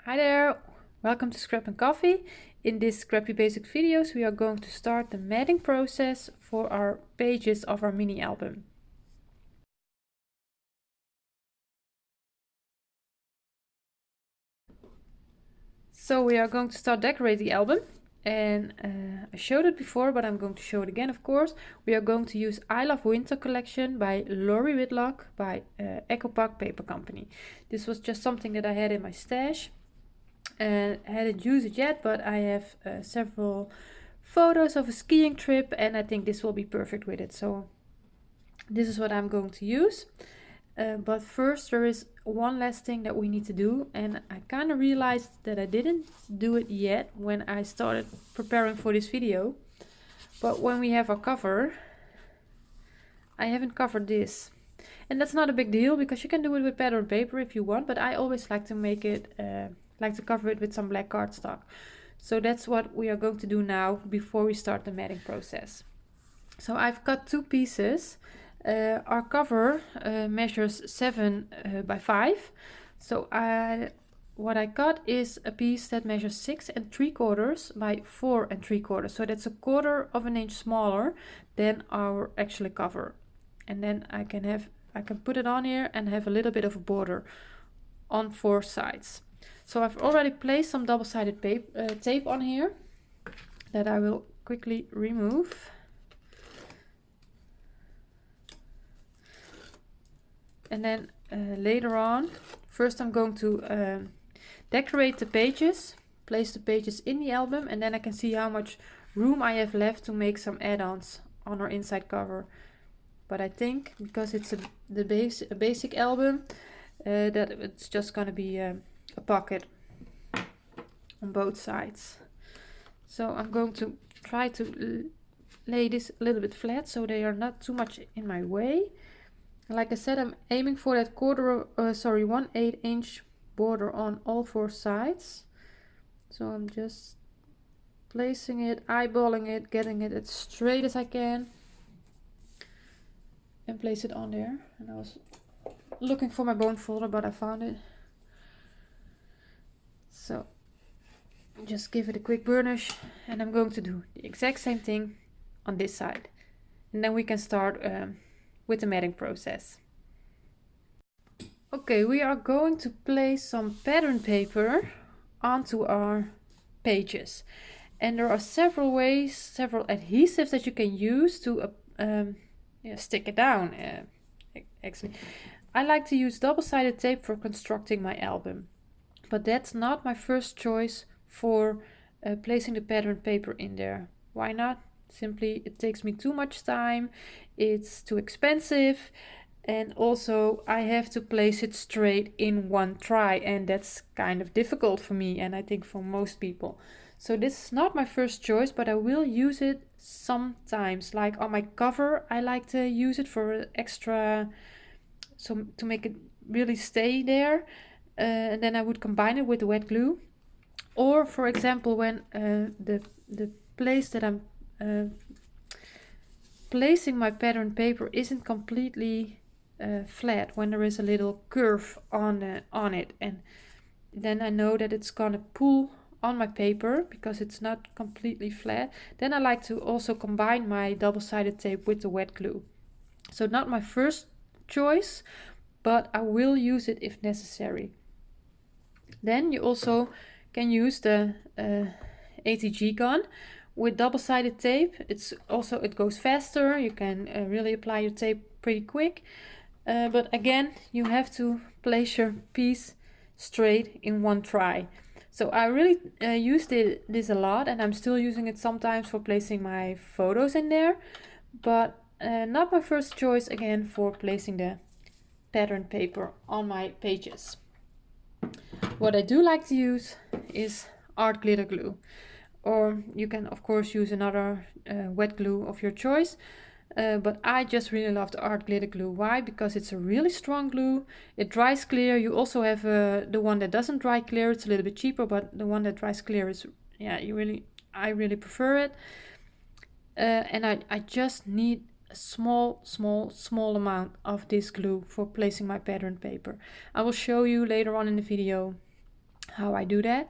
Hi there, welcome to Scrap and Coffee. In this Scrappy Basics videos we are going to start the matting process for our pages of our mini album. So we are going to start decorating the album, and I showed it before but I'm going to show it again, of course. We are going to use I Love Winter collection by Laurie Whitlock by EcoPack Paper Company. This was just something that I had in my stash and I hadn't used it yet, but I have several photos of a skiing trip and I think this will be perfect with it. So this is what I'm going to use. But first there is one last thing that we need to do, and I kind of realized that I didn't do it yet when I started preparing for this video. But when we have our cover, I haven't covered this. And that's not a big deal because you can do it with pattern paper if you want, but I always like to make it like to cover it with some black cardstock. So that's what we are going to do now before we start the matting process. So I've cut two pieces. Our cover measures 7 by 5. So what I cut is a piece that measures 6 3/4 by 4 3/4. So that's 1/4 of an inch smaller than our actual cover. And then I can put it on here and have a little bit of a border on 4 sides. So I've already placed some double-sided tape on here that I will quickly remove. And then later on, first I'm going to decorate the pages, place the pages in the album, and then I can see how much room I have left to make some add-ons on our inside cover. But I think because it's a basic album, that it's just going to be a pocket on both sides. So I'm going to try to lay this a little bit flat so they are not too much in my way. Like I said, I'm aiming for that 1/8 inch border on all 4 sides. So I'm just placing it, eyeballing it, getting it as straight as I can, and place it on there. And I was looking for my bone folder, but I found it. So just give it a quick burnish, and I'm going to do the exact same thing on this side. And then we can start with the matting process. Okay, we are going to place some pattern paper onto our pages. And there are several ways, several adhesives that you can use to stick it down. Actually, I like to use double-sided tape for constructing my album. But that's not my first choice for placing the pattern paper in there. Why not? Simply, it takes me too much time, it's too expensive, and also I have to place it straight in one try, and that's kind of difficult for me, and I think for most people. So this is not my first choice, but I will use it sometimes. Like on my cover, I like to use it for extra, so to make it really stay there. And then I would combine it with the wet glue. Or for example, when the place that I'm placing my pattern paper isn't completely flat, when there is a little curve on it, and then I know that it's gonna pull on my paper because it's not completely flat, then I like to also combine my double-sided tape with the wet glue. So not my first choice, but I will use it if necessary. Then you also can use the ATG gun with double-sided tape. It goes faster. You can really apply your tape pretty quick. But again, you have to place your piece straight in one try. So I really used this a lot, and I'm still using it sometimes for placing my photos in there. But not my first choice again for placing the pattern paper on my pages. What I do like to use is art glitter glue, or you can of course use another wet glue of your choice, but I just really love the art glitter glue. Why? Because it's a really strong glue, it dries clear. You also have the one that doesn't dry clear. It's a little bit cheaper, but the one that dries clear is, yeah, I really prefer it. And I just need a small amount of this glue for placing my pattern paper. I will show you later on in the video how I do that.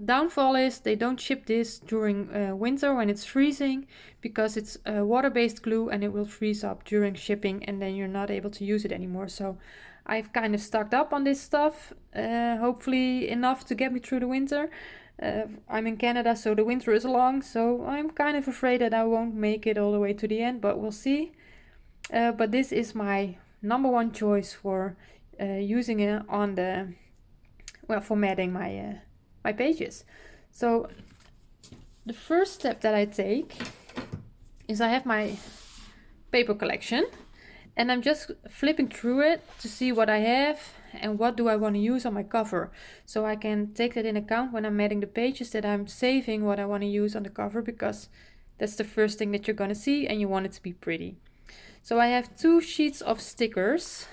Downfall is they don't ship this during winter when it's freezing, because it's water-based glue and it will freeze up during shipping, and then you're not able to use it anymore. So I've kind of stocked up on this stuff, hopefully enough to get me through the winter. I'm in Canada, so the winter is long, so I'm kind of afraid that I won't make it all the way to the end, but we'll see. But this is my number one choice for using it on the, well, formatting my pages. So the first step that I take is I have my paper collection, and I'm just flipping through it to see what I have and what do I want to use on my cover, so I can take that in account when I'm matting the pages, that I'm saving what I want to use on the cover, because that's the first thing that you're going to see and you want it to be pretty. So I have 2 sheets of stickers,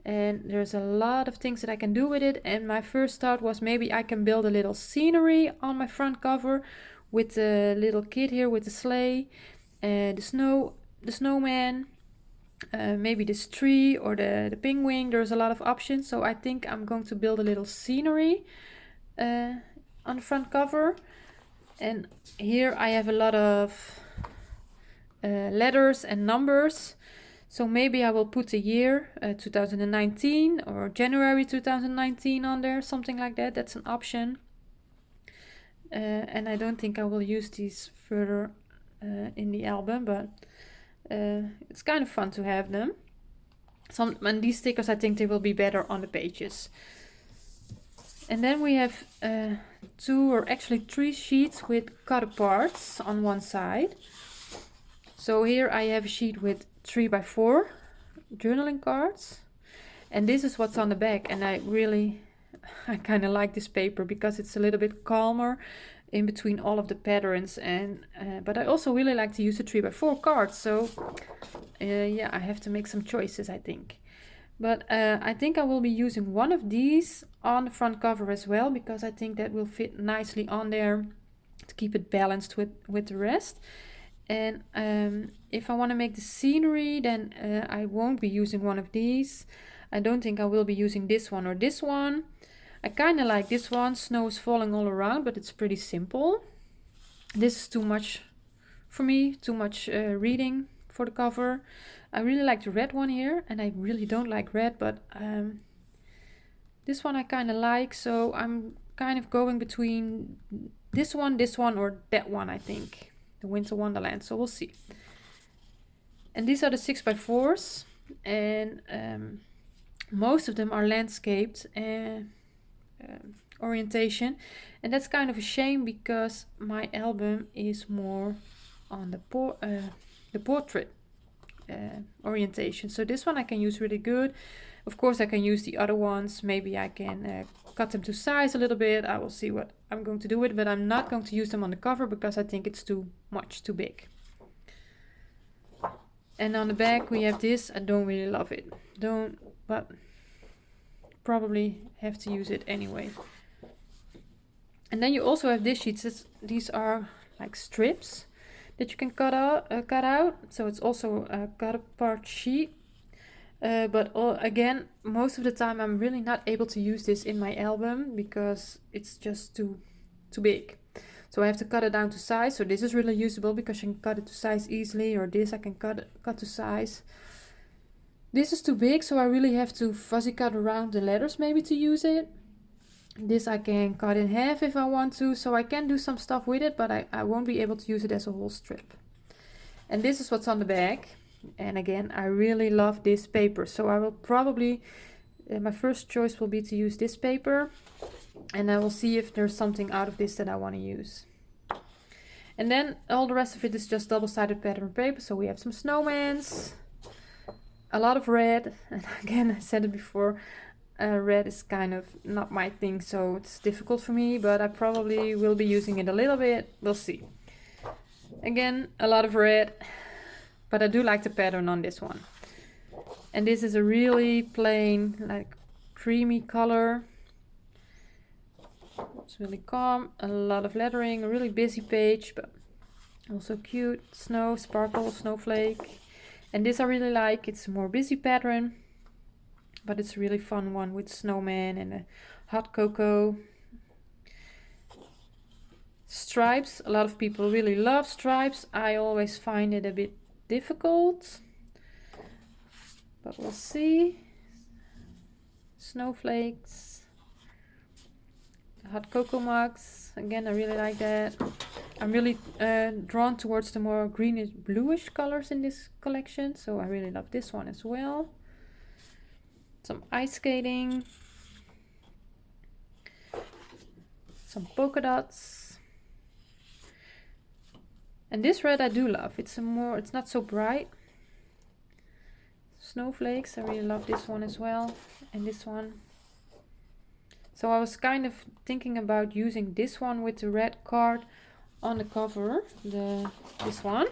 and there's a lot of things that I can do with it, and my first thought was maybe I can build a little scenery on my front cover with the little kid here with the sleigh, the snowman, maybe this tree or the penguin. There's a lot of options, so I think I'm going to build a little scenery on the front cover. And here I have a lot of letters and numbers, so maybe I will put the year 2019 or January 2019 on there, something like that. That's an option. And I don't think I will use these further in the album, but it's kind of fun to have them. And these stickers, I think they will be better on the pages. And then we have 2 or actually 3 sheets with cut aparts on one side. So here I have a sheet with 3x4 journaling cards, and this is what's on the back. And I kind of like this paper because it's a little bit calmer in between all of the patterns, and but I also really like to use the 3x4 cards. So yeah, I have to make some choices, I think. But I think I will be using one of these on the front cover as well, because I think that will fit nicely on there to keep it balanced with the rest. And if I want to make the scenery, then I won't be using one of these. I don't think I will be using this one or this one. I kind of like this one. Snow is falling all around, but it's pretty simple. This is too much for me, too much reading for the cover. I really like the red one here, and I really don't like red, but this one I kind of like. So I'm kind of going between this one, or that one, I think. The Winter Wonderland, so we'll see. And these are the 6x4s, and most of them are landscaped orientation, and that's kind of a shame because my album is more on the portrait orientation. So this one I can use really good. Of course I can use the other ones. Maybe I can cut them to size a little bit. I will see what I'm going to do with it, but I'm not going to use them on the cover because I think it's too big. And on the back we have this. I don't really love it, but probably have to use it anyway. And then you also have this sheets. These are like strips that you can cut out. So it's also a cut apart sheet. But again, most of the time I'm really not able to use this in my album because it's just too big. So I have to cut it down to size. So this is really usable because you can cut it to size easily, or this I can cut to size. This is too big, so I really have to fuzzy cut around the letters maybe to use it. This I can cut in half if I want to, so I can do some stuff with it, but I won't be able to use it as a whole strip. And this is what's on the back. And again, I really love this paper, so I will probably, my first choice will be to use this paper, and I will see if there's something out of this that I want to use. And then all the rest of it is just double-sided pattern paper. So we have some snowmans, a lot of red, and again I said it before, red is kind of not my thing, so it's difficult for me, but I probably will be using it a little bit. We'll see. Again, a lot of red, but I do like the pattern on this one. And this is a really plain, like creamy color. It's really calm, a lot of lettering, a really busy page, but also cute. Snow, sparkle, snowflake. And this I really like. It's a more busy pattern. but it's a really fun one with snowman and a hot cocoa. Stripes, a lot of people really love stripes. I always find it a bit difficult, but we'll see. Snowflakes, hot cocoa mugs, again I really like that. I'm really drawn towards the more greenish bluish colors in this collection, so I really love this one as well. Some ice skating, some polka dots, and this red I do love. It's not so bright. Snowflakes, I really love this one as well, and this one. So I was kind of thinking about using this one with the red card on the cover, this one.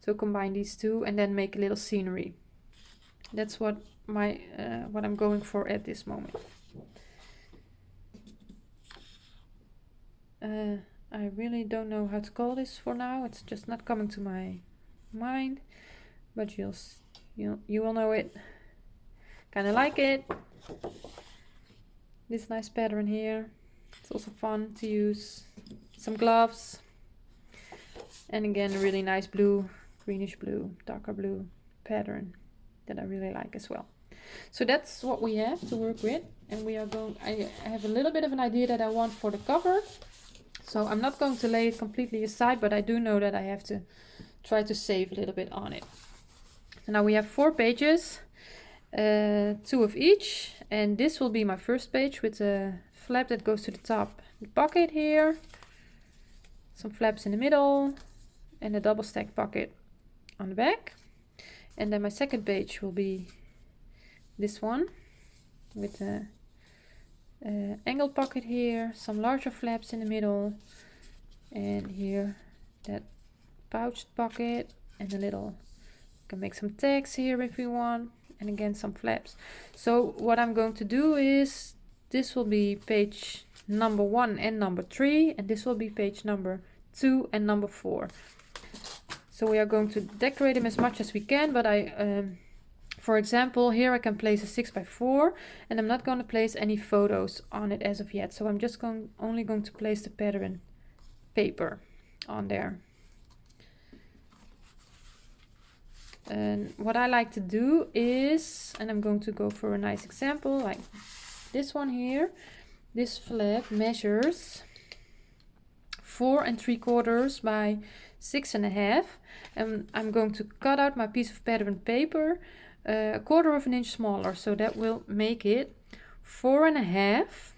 So combine these two and then make a little scenery. That's what I'm going for at this moment. I really don't know how to call this for now. It's just not coming to my mind, but you will know it. Kind of like it. This nice pattern here. It's also fun to use. Some gloves. And again, a really nice blue, greenish blue, darker blue pattern that I really like as well. So that's what we have to work with. And I have a little bit of an idea that I want for the cover. So I'm not going to lay it completely aside, but I do know that I have to try to save a little bit on it. So now we have 4 pages, 2 of each, and this will be my first page with a flap that goes to the top. The pocket here, some flaps in the middle, and a double stack pocket on the back. And then my second page will be this one with a angled pocket here, some larger flaps in the middle, and here that pouched pocket, and a little, you can make some tags here if you want, and again some flaps. So what I'm going to do is, this will be page number 1 and number 3, and this will be page number 2 and number 4. So we are going to decorate them as much as we can, but for example, here I can place a 6x4, and I'm not going to place any photos on it as of yet. So I'm just only going to place the pattern paper on there. And what I like to do is, and I'm going to go for a nice example, like this one here. This flap measures 4 3/4 by 6.5, and I'm going to cut out my piece of pattern paper a 1/4 of an inch smaller, so that will make it 4.5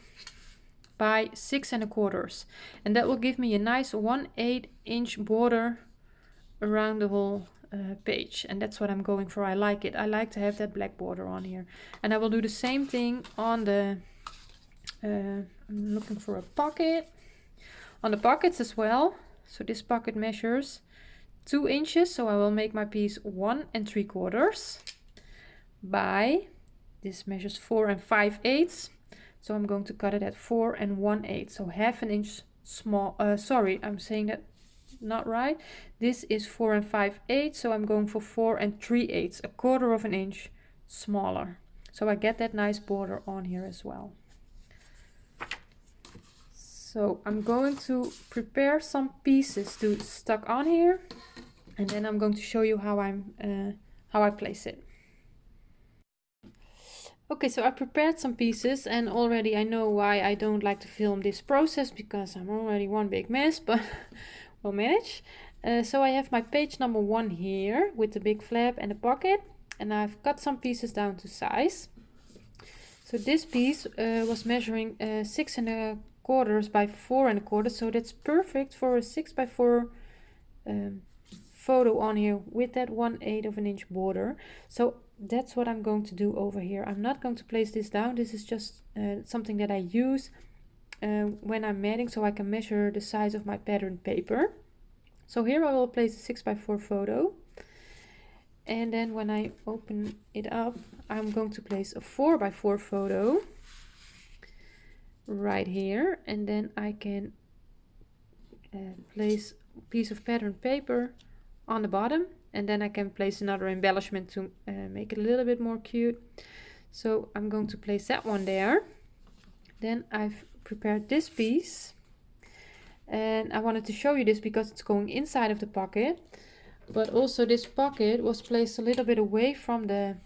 by 6.25, and that will give me a nice 1/8 inch border around the whole page, and that's what I'm going for. I like it. I like to have that black border on here, and I will do the same thing on the I'm looking for a pocket, on the pockets as well. So this pocket measures 2 inches, so I will make my piece 1 3/4 by, this measures 4 5/8, so I'm going to cut it at 4 1/8, so 1/2 inch small. Sorry, I'm saying that not right. This is 4 5/8, so I'm going for 4 3/8, a 1/4 of an inch smaller, so I get that nice border on here as well. So I'm going to prepare some pieces to stuck on here, and then I'm going to show you how I place it. Okay, so I prepared some pieces, and already I know why I don't like to film this process, because I'm already one big mess, but we'll manage. So I have my page number 1 here with the big flap and the pocket, and I've cut some pieces down to size. So this piece was measuring 6.25 by 4.25, so that's perfect for a 6x4 photo on here with that 1/8 of an inch border. So that's what I'm going to do over here. I'm not going to place this down. This is just something that I use when I'm matting, so I can measure the size of my pattern paper. So here I will place a 6x4 photo, and then when I open it up, I'm going to place a 4x4 photo right here, and then I can place a piece of pattern paper on the bottom, and then I can place another embellishment to make it a little bit more cute. So I'm going to place that one there. Then I've prepared this piece. And I wanted to show you this because it's going inside of the pocket. But also this pocket was placed a little bit away from the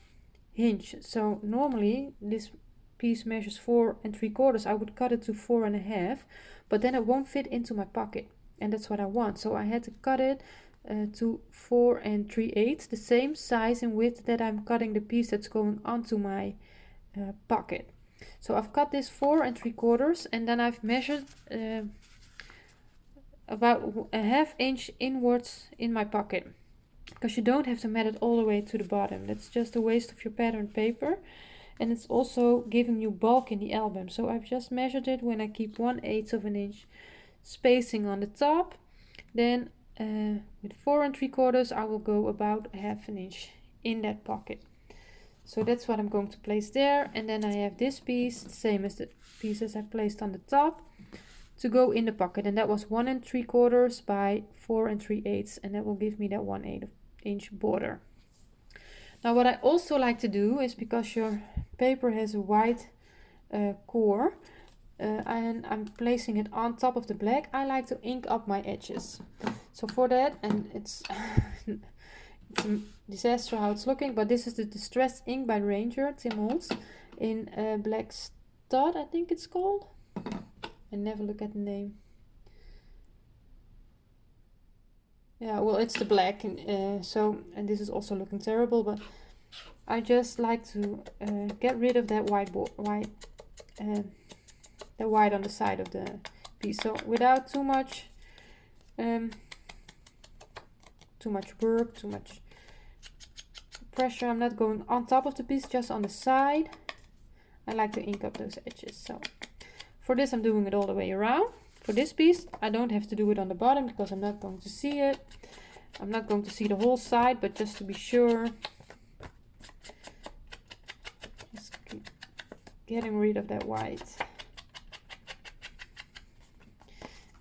hinge. So normally this piece measures 4 3/4. I would cut it to 4 1/2, but then it won't fit into my pocket. And that's what I want. So I had to cut it to 4 3/8, the same size and width that I'm cutting the piece that's going onto my pocket. So I've cut this 4 3/4, and then I've measured about a 1/2 inch inwards in my pocket, because you don't have to mat it all the way to the bottom. That's just a waste of your pattern paper, and it's also giving you bulk in the album. So I've just measured it when I keep 1/8 of an inch spacing on the top. Then with 4 3/4 I will go about 1/2 an inch in that pocket. So that's what I'm going to place there. And then I have this piece, the same as the pieces I placed on the top, to go in the pocket. And that was 1 3/4 by 4 3/8, and that will give me that 1/8 inch border. Now what I also like to do is, because your paper has a white core, and I'm placing it on top of the black, I like to ink up my edges. So for that, and it's it's a disaster how it's looking, but this is the Distress ink by Ranger, Tim Holtz, in Black Stud, I think it's called. I never look at the name. Yeah, well, it's the black, and and this is also looking terrible, but I just like to get rid of that the white on the side of the piece. So without too much work, too much pressure, I'm not going on top of the piece, just on the side. I like to ink up those edges. So for this I'm doing it all the way around. For this piece I don't have to do it on the bottom because I'm not going to see it. I'm not going to see the whole side, but just to be sure, just getting rid of that white.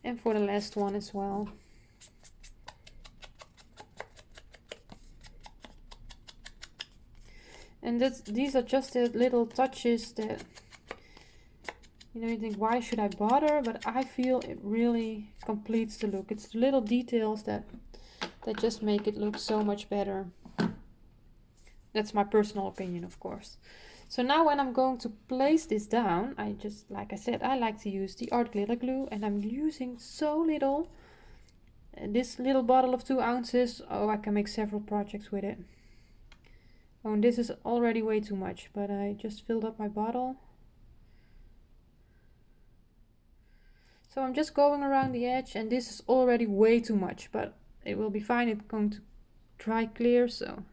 And for the last one as well. And these are just the little touches that, you know, you think, why should I bother? But I feel it really completes the look. It's the little details that just make it look so much better. That's my personal opinion, of course. So now when I'm going to place this down, I just, like I said, I like to use the art glitter glue, and I'm using so little. This little bottle of 2 ounces, oh, I can make several projects with it. Oh, and this is already way too much, but I just filled up my bottle. So I'm just going around the edge, and this is already way too much, but it will be fine. It's going to dry clear. So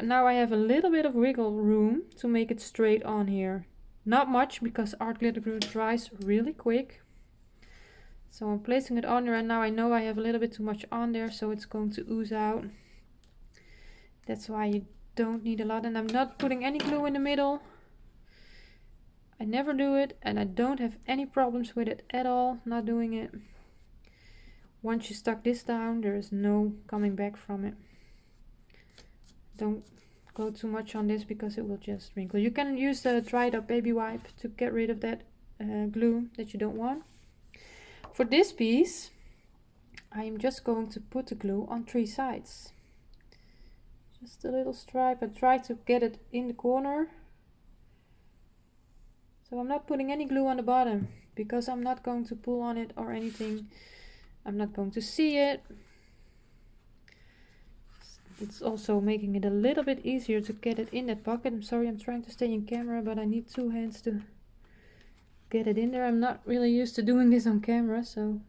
now I have a little bit of wiggle room to make it straight on here. Not much, because art glitter glue dries really quick. So I'm placing it on there, and now I know I have a little bit too much on there, so it's going to ooze out. That's why you don't need a lot. And I'm not putting any glue in the middle. I never do it, and I don't have any problems with it at all, not doing it. Once you stuck this down, there is no coming back from it. Don't go too much on this because it will just wrinkle. You can use the dried up baby wipe to get rid of that glue that you don't want. For this piece, I am just going to put the glue on 3 sides. Just a little stripe, and try to get it in the corner. So I'm not putting any glue on the bottom because I'm not going to pull on it or anything. I'm not going to see it. It's also making it a little bit easier to get it in that pocket. I'm sorry, I'm trying to stay in camera, but I need 2 hands to get it in there. I'm not really used to doing this on camera, so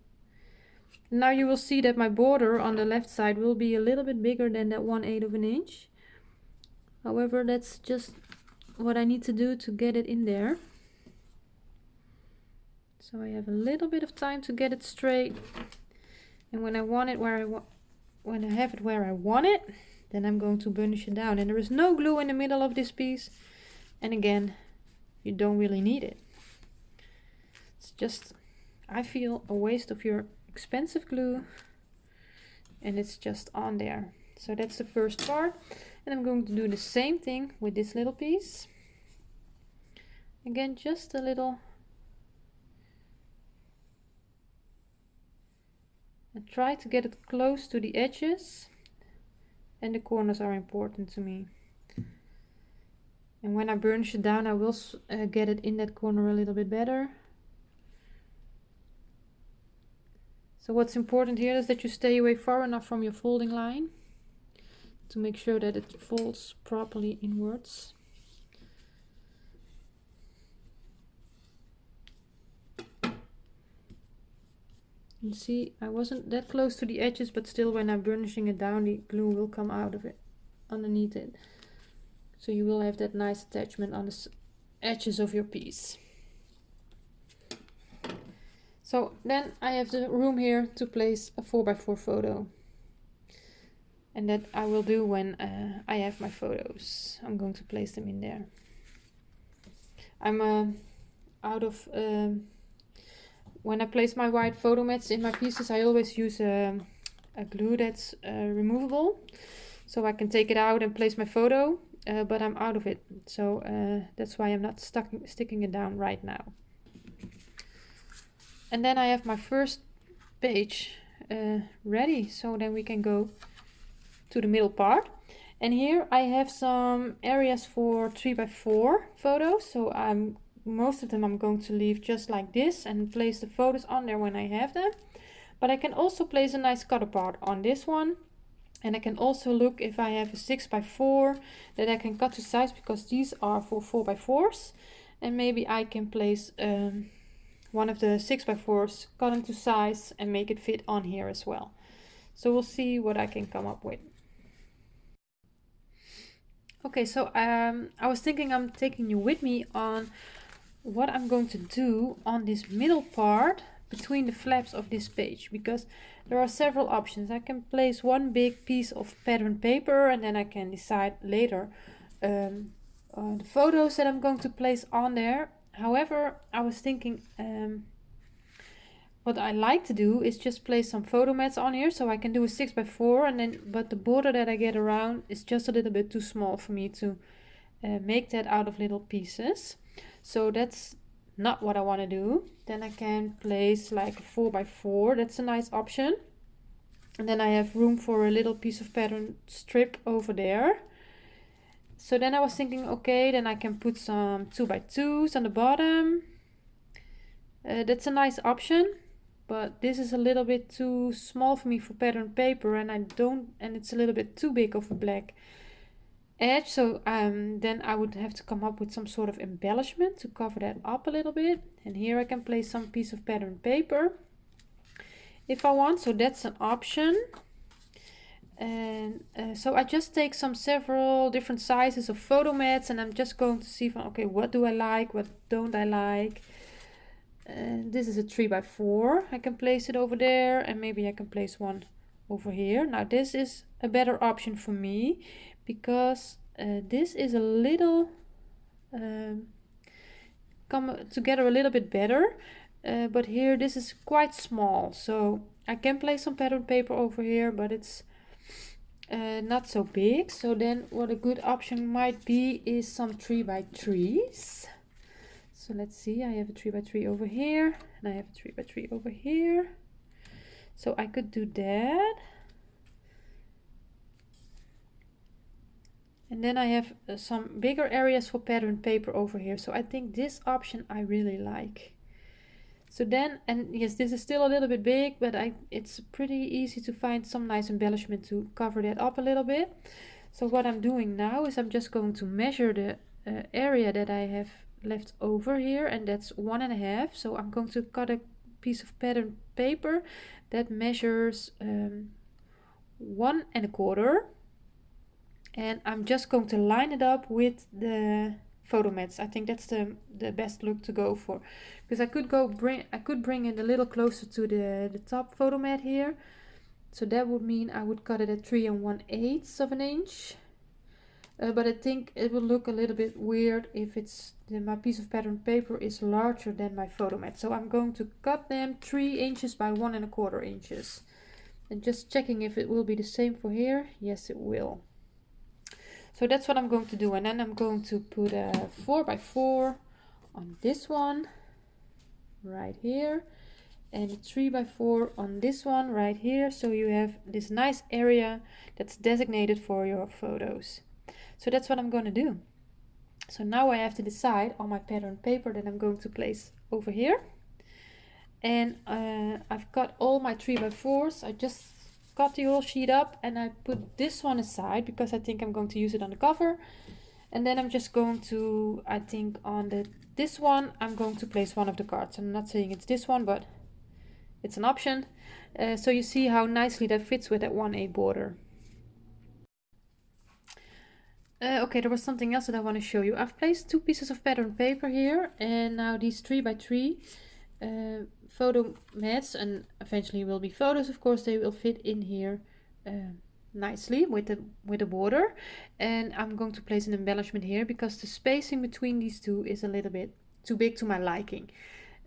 now you will see that my border on the left side will be a little bit bigger than that 1/8 of an inch. However, that's just what I need to do to get it in there. So I have a little bit of time to get it straight, and when I want it when I have it where I want it, then I'm going to burnish it down. And there is no glue in the middle of this piece, and again, you don't really need it. It's just, I feel, a waste of your expensive glue, and it's just on there. So that's the first part. And I'm going to do the same thing with this little piece. Again, just a little. And try to get it close to the edges. And the corners are important to me. And when I burnish it down, I will get it in that corner a little bit better. So what's important here is that you stay away far enough from your folding line to make sure that it folds properly inwards. You see, I wasn't that close to the edges, but still when I'm burnishing it down, the glue will come out of it, underneath it. So you will have that nice attachment on the edges of your piece. So then I have the room here to place a 4x4 photo. And that I will do when I have my photos. I'm going to place them in there. I'm out of... when I place my white photo mats in my pieces, I always use a glue that's removable. So I can take it out and place my photo, but I'm out of it. So that's why I'm not sticking it down right now. And then I have my first page ready. So then we can go to the middle part. And here I have some areas for 3x4 photos. So most of them I'm going to leave just like this and place the photos on there when I have them. But I can also place a nice cutter part on this one. And I can also look if I have a 6x4 that I can cut to size, because these are for 4x4s. And maybe I can place one of the 6x4s, cut them to size and make it fit on here as well. So we'll see what I can come up with. Okay, so I was thinking I'm taking you with me on what I'm going to do on this middle part between the flaps of this page, because there are several options. I can place one big piece of pattern paper and then I can decide later the photos that I'm going to place on there. However, I was thinking what I like to do is just place some photo mats on here, so I can do a 6x4 and then, but the border that I get around is just a little bit too small for me to make that out of little pieces. So that's not what I want to do. Then I can place like a 4x4, that's a nice option. And then I have room for a little piece of pattern strip over there. So then I was thinking, okay, then I can put some 2x2s on the bottom. That's a nice option. But this is a little bit too small for me for pattern paper, and it's a little bit too big of a black edge. So then I would have to come up with some sort of embellishment to cover that up a little bit. And here I can place some piece of pattern paper if I want. So that's an option. And so I just take several different sizes of photo mats, and I'm just going to see from, okay, what do I like, what don't I like. This is a 3x4. I can place it over there, and maybe I can place one over here. Now this is a better option for me, because this is a little come together a little bit better, but here this is quite small, so I can place some pattern paper over here, but it's not so big. So then what a good option might be is some 3x3s. So let's see, I have a 3x3 over here, and I have a 3x3 over here. So I could do that. And then I have some bigger areas for pattern paper over here. So I think this option I really like. So then, and yes, this is still a little bit big, but it's pretty easy to find some nice embellishment to cover that up a little bit. So what I'm doing now is I'm just going to measure the area that I have left over here, and that's 1.5. So I'm going to cut a piece of pattern paper that measures 1.25, and I'm just going to line it up with the photo mats. I think that's the best look to go for, because I could bring it a little closer to the top photo mat here. So that would mean I would cut it at 3 1/8 of an inch. But I think it will look a little bit weird if my piece of pattern paper is larger than my photo mat. So I'm going to cut them 3 inches by 1.25 inches. And just checking if it will be the same for here. Yes, it will. So that's what I'm going to do, and then I'm going to put a 4x4 on this one right here, and a 3x4 on this one right here, so you have this nice area that's designated for your photos. So that's what I'm going to do. So now I have to decide on my pattern paper that I'm going to place over here. And I've got all my 3x4s. I just cut the whole sheet up and I put this one aside because I think I'm going to use it on the cover. And then I'm just going to, I think on this one, I'm going to place one of the cards. I'm not saying it's this one, but it's an option. So you see how nicely that fits with that 1/8 border. Okay, there was something else that I want to show you. I've placed 2 pieces of pattern paper here, and now these 3x3 photo mats, and eventually will be photos, of course, they will fit in here nicely with the border. And I'm going to place an embellishment here because the spacing between these two is a little bit too big to my liking.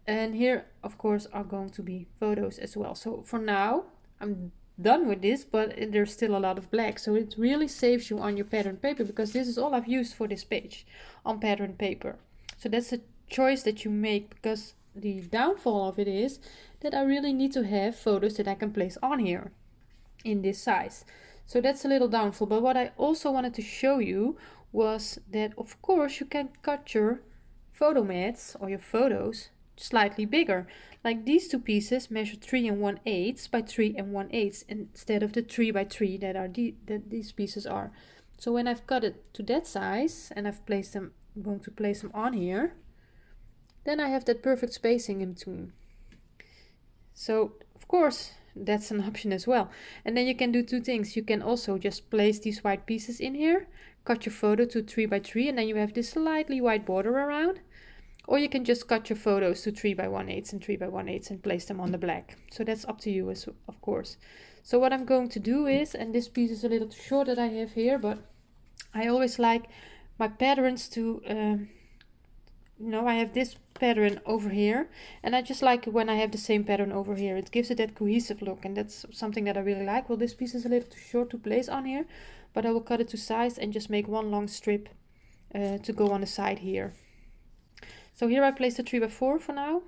And here, of course, are going to be photos as well. So for now, I'm done with this, but there's still a lot of black, so it really saves you on your pattern paper, because this is all I've used for this page on pattern paper. So that's a choice that you make, because the downfall of it is that I really need to have photos that I can place on here in this size. So that's a little downfall. But what I also wanted to show you was that, of course, you can cut your photo mats or your photos slightly bigger. Like these 2 pieces measure 3 1/8 by 3 1/8 instead of the 3x3 that these pieces are. So when I've cut it to that size and I've placed them, I'm going to place them on here, then I have that perfect spacing in between. So of course that's an option as well. And then you can do 2 things. You can also just place these white pieces in here, cut your photo to 3x3, and then you have this slightly white border around. Or you can just cut your photos to 3 1/8 and 3 1/8 and place them on the black. So that's up to you, of course. So what I'm going to do is, and this piece is a little too short that I have here, but I always like my patterns to, I have this pattern over here, and I just like it when I have the same pattern over here. It gives it that cohesive look, and that's something that I really like. Well, this piece is a little too short to place on here, but I will cut it to size and just make one long strip to go on the side here. So here I placed a 3x4 for now.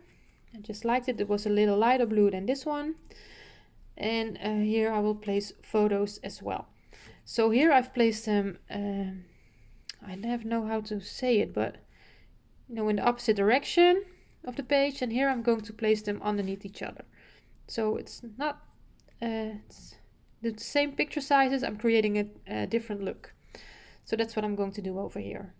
I just liked it. It was a little lighter blue than this one. And here I will place photos as well. So here I've placed them, I never know how to say it, but in the opposite direction of the page. And here I'm going to place them underneath each other. So it's not it's the same picture sizes. I'm creating a different look. So that's what I'm going to do over here.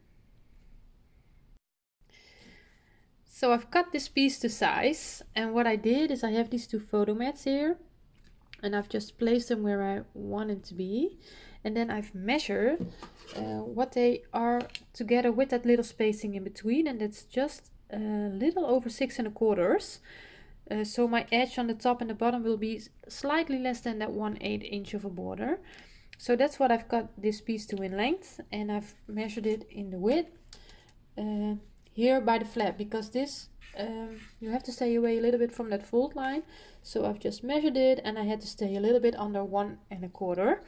So I've cut this piece to size, and what I did is I have these 2 photo mats here, and I've just placed them where I want them to be, and then I've measured what they are together with that little spacing in between, and it's just a little over 6 1/4. So my edge on the top and the bottom will be slightly less than that 1/8 inch of a border. So that's what I've cut this piece to in length, and I've measured it in the width. Here by the flap, because this you have to stay away a little bit from that fold line. So I've just measured it, and I had to stay a little bit under 1 1/4.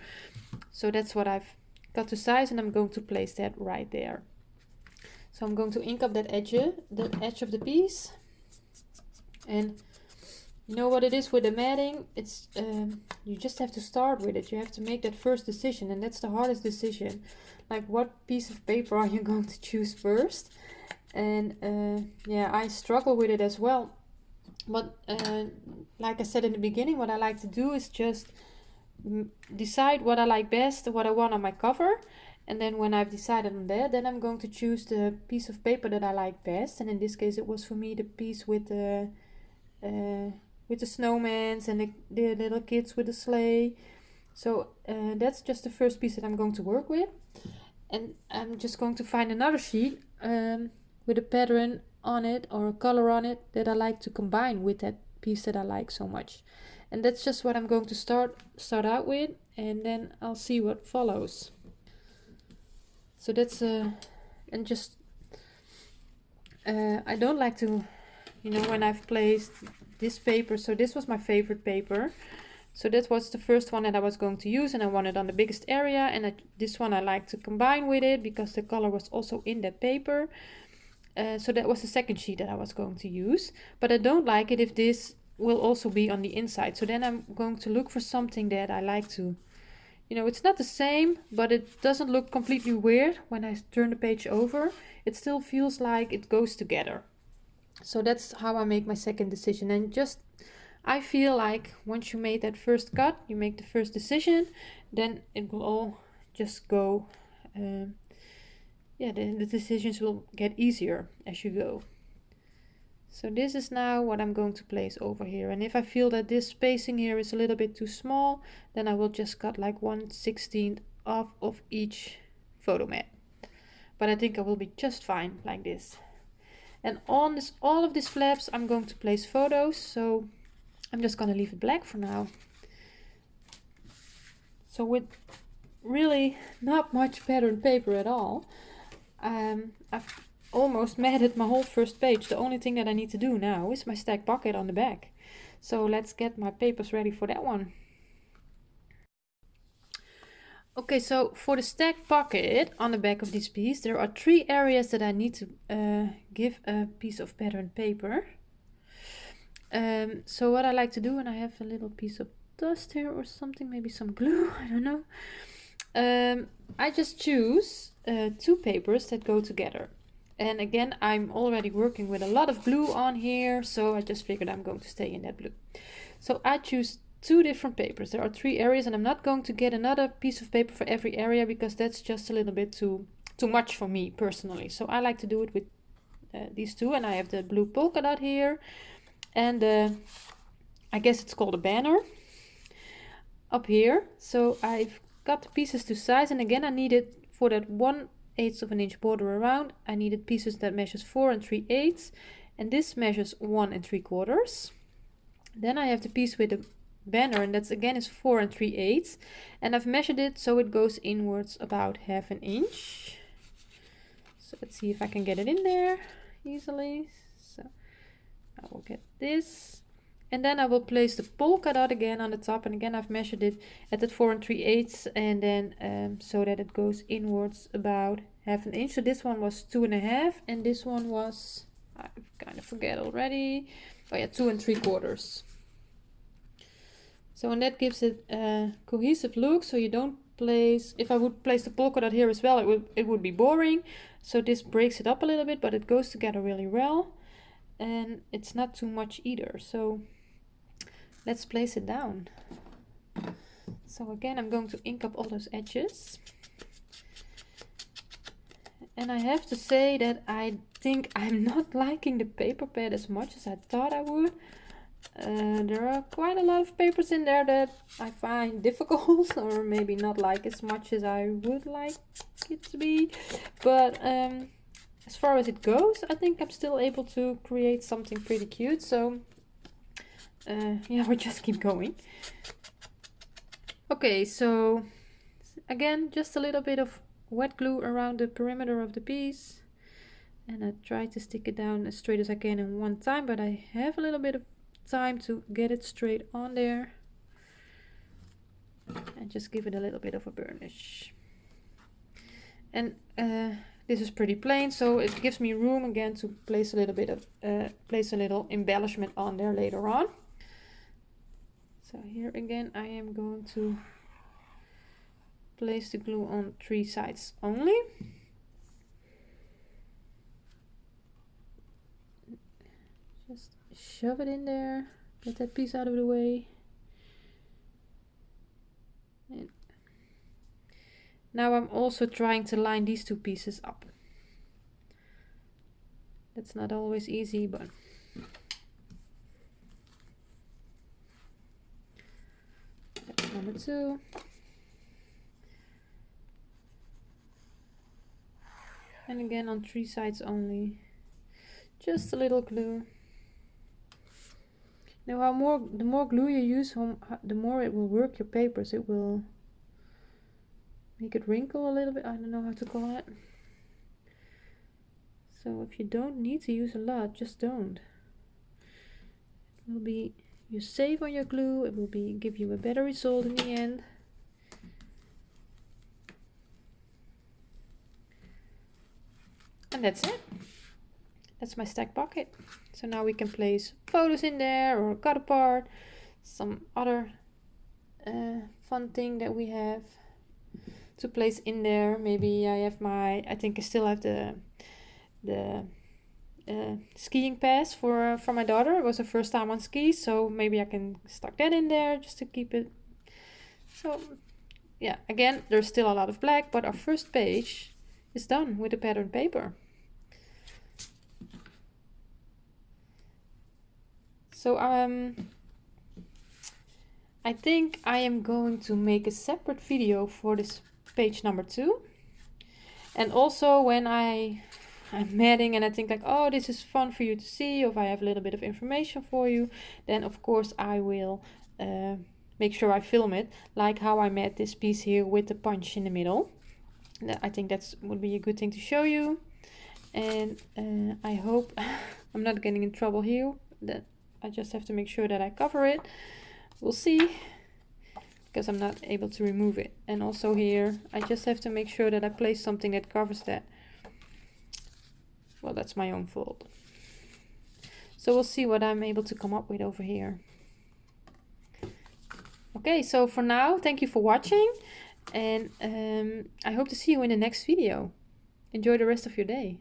So that's what I've cut to size, and I'm going to place that right there. So I'm going to ink up that edge of the piece. And you know what it is with the matting, it's you just have to start with it. You have to make that first decision, and that's the hardest decision. Like, what piece of paper are you going to choose first? And yeah, I struggle with it as well. But like I said in the beginning, what I like to do is just decide what I like best, what I want on my cover. And then when I've decided on that, then I'm going to choose the piece of paper that I like best. And in this case, it was for me the piece with the snowmans and the little kids with the sleigh. So that's just the first piece that I'm going to work with. And I'm just going to find another sheet with a pattern on it or a color on it that I like to combine with that piece that I like so much. And that's just what I'm going to start out with, and then I'll see what follows. So that's and just I don't like to, when I've placed this paper, so this was my favorite paper, So that was the first one that I was going to use, and I wanted on the biggest area, and this one I like to combine with it because the color was also in that paper. So that was the second sheet that I was going to use, but I don't like it if this will also be on the inside. So then I'm going to look for something that I like to, you know, it's not the same, but it doesn't look completely weird when I turn the page over. It still feels like it goes together. So that's how I make my second decision. And just, I feel like once you made that first cut, you make the first decision, then it will all just go, yeah, the decisions will get easier as you go. So this is now what I'm going to place over here. And if I feel that this spacing here is a little bit too small, then I will just cut like 1/16 off of each photo mat. But I think I will be just fine like this. And on this, all of these flaps, I'm going to place photos. So I'm just going to leave it black for now. So with really not much pattern paper at all, I've almost matted my whole first page. The only thing that I need to do now is my stack pocket on the back. So let's get my papers ready for that one. Okay, so for the stack pocket on the back of this piece, there are 3 areas that I need to give a piece of pattern paper. So what I like to do, and I have a little piece of dust here or something, maybe some glue, I don't know. I just choose 2 papers that go together. And again, I'm already working with a lot of glue on here, so I just figured I'm going to stay in that blue. So I choose 2 different papers. There are 3 areas, and I'm not going to get another piece of paper for every area because that's just a little bit too much for me personally. So I like to do it with these 2, and I have the blue polka dot here, and I guess it's called a banner up here. So I've got the pieces to size, and again I needed for that 1/8 of an inch border around, I needed pieces that measures 4 3/8, and this measures 1 3/4. Then I have the piece with the banner, and that's again is 4 3/8, and I've measured it so it goes inwards about 1/2 inch. So let's see if I can get it in there easily. So I will get this, and then I will place the polka dot again on the top, and again I've measured it at that 4 3/8, and then so that it goes inwards about 1/2 inch. So this one was 2.5, and this one was, I kind of forget already, oh yeah, 2 3/4. So, and that gives it a cohesive look, so you don't place, if I would place the polka dot here as well, it would be boring. So this breaks it up a little bit, but it goes together really well, and it's not too much either. So let's place it down. So again, I'm going to ink up all those edges. And I have to say that I think I'm not liking the paper pad as much as I thought I would. There are quite a lot of papers in there that I find difficult, or maybe not like as much as I would like it to be. But as far as it goes, I think I'm still able to create something pretty cute. So yeah, we'll just keep going. Okay, so again, just a little bit of wet glue around the perimeter of the piece, and I try to stick it down as straight as I can in one time, but I have a little bit of time to get it straight on there, and just give it a little bit of a burnish. And this is pretty plain, so it gives me room again to place a little bit of place a little embellishment on there later on. So here again I am going to place the glue on 3 sides only. Just shove it in there, get that piece out of the way. And now I'm also trying to line these 2 pieces up. That's not always easy, but that's number 2. And again on 3 sides only. Just a little glue. Now the more glue you use, the more it will work your papers. It will make it wrinkle a little bit. I don't know how to call it. So if you don't need to use a lot, just don't. It will be you save on your glue, it will give you a better result in the end. And that's it. That's my stack pocket. So now we can place photos in there, or cut apart, some other fun thing that we have to place in there. Maybe I have I think I still have the skiing pass for my daughter. It was her first time on skis, so maybe I can stuck that in there just to keep it. So yeah, again, there's still a lot of black, but our first page is done with the pattern paper. So I think I am going to make a separate video for this page number 2. And also when I'm matting and I think like, oh, this is fun for you to see, or if I have a little bit of information for you, then of course I will make sure I film it, like how I mat this piece here with the punch in the middle. I think that would be a good thing to show you. And I hope I'm not getting in trouble here. That I just have to make sure that I cover it. We'll see, because I'm not able to remove it. And also here, I just have to make sure that I place something that covers that. Well, that's my own fault. So we'll see what I'm able to come up with over here. Okay, so for now, thank you for watching. And I hope to see you in the next video. Enjoy the rest of your day.